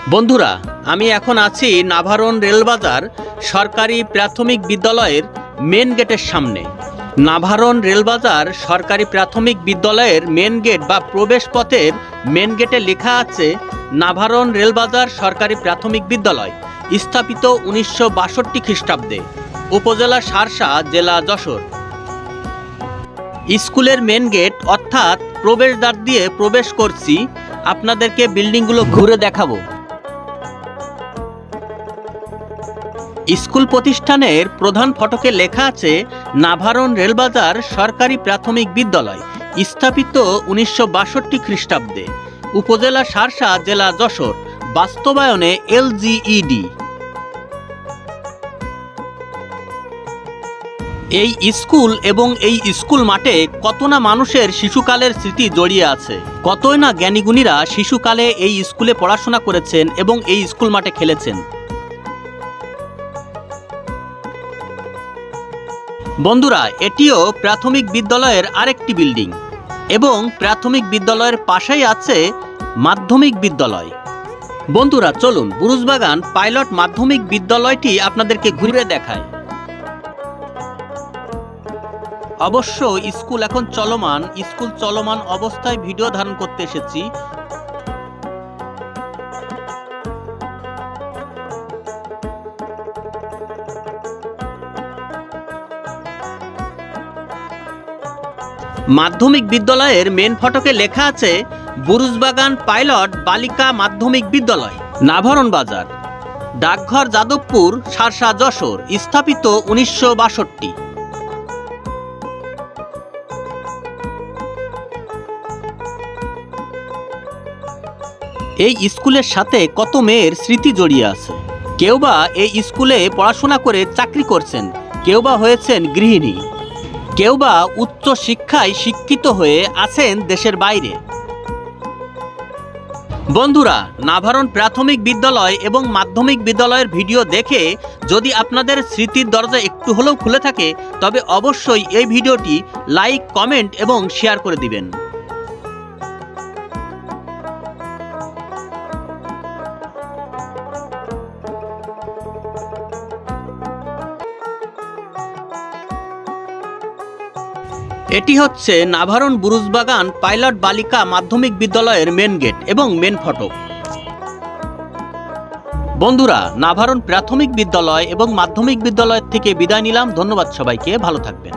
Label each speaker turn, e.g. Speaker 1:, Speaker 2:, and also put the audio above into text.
Speaker 1: বন্ধুরা, আমি এখন আছি নাভারন রেলবাজার সরকারি প্রাথমিক বিদ্যালয়ের মেন গেটের সামনে। নাভারন রেলবাজার সরকারি প্রাথমিক বিদ্যালয়ের মেন গেট বা প্রবেশ পথের মেন গেটে লেখা আছে নাভারন রেলবাজার সরকারি প্রাথমিক বিদ্যালয়, স্থাপিত 1962 খ্রিস্টাব্দে, উপজেলা শার্শা, জেলা যশোর। স্কুলের মেন গেট অর্থাৎ প্রবেশদ্বার দিয়ে প্রবেশ করছি। আপনাদেরকে বিল্ডিংগুলো ঘুরে দেখাবো। স্কুল প্রতিষ্ঠানের প্রধান ফটকে লেখা আছে নাভারন রেলবাজার সরকারি প্রাথমিক বিদ্যালয়, স্থাপিত 1962 খ্রিস্টাব্দে, উপজেলা শার্শা, জেলা যশোর, বাস্তবায়নে LGED। এই স্কুল এবং এই স্কুল মাঠে কত না মানুষের শিশুকালের স্মৃতি জড়িয়ে আছে। কতই না জ্ঞানীগুণীরা শিশুকালে এই স্কুলে পড়াশোনা করেছেন এবং এই স্কুল মাঠে খেলেছেন। বন্ধুরা, এটিও প্রাথমিক বিদ্যালয়ের আরেকটি বিল্ডিং এবং প্রাথমিক বিদ্যালয়ের পাশেই আছে মাধ্যমিক বিদ্যালয়। বন্ধুরা, চলুন বুরুজবাগান পাইলট মাধ্যমিক বিদ্যালয়টি আপনাদেরকে ঘুরে দেখায়। অবশ্য স্কুল এখন চলমান, স্কুল চলমান অবস্থায় ভিডিও ধারণ করতে এসেছি। মাধ্যমিক বিদ্যালয়ের মেন ফটকে লেখা আছে বুরুজবাগান পাইলট বালিকা মাধ্যমিক বিদ্যালয়, নাভারন বাজার, ডাকঘর যাদবপুর, শার্শা, যশোর, স্থাপিত 1962। এই স্কুলের সাথে কত মেয়ের স্মৃতি জড়িয়ে আছে। কেউ বা এই স্কুলে পড়াশোনা করে চাকরি করছেন, কেউ বা হয়েছেন গৃহিণী, কেউ বা উচ্চ শিক্ষায় শিক্ষিত হয়ে আছেন দেশের বাইরে। বন্ধুরা, নাভারন প্রাথমিক বিদ্যালয় এবং মাধ্যমিক বিদ্যালয়ের ভিডিও দেখে যদি আপনাদের স্মৃতির দরজা একটু হলেও খুলে থাকে, তবে অবশ্যই এই ভিডিওটি লাইক, কমেন্ট এবং শেয়ার করে দিবেন। এটি হচ্ছে নাভারন বুরুজবাগান পাইলট বালিকা মাধ্যমিক বিদ্যালয়ের মেন গেট এবং মেন ফটক। বন্ধুরা, নাভারন প্রাথমিক বিদ্যালয় এবং মাধ্যমিক বিদ্যালয় থেকে বিদায় নিলাম। ধন্যবাদ সবাইকে, ভালো থাকবেন।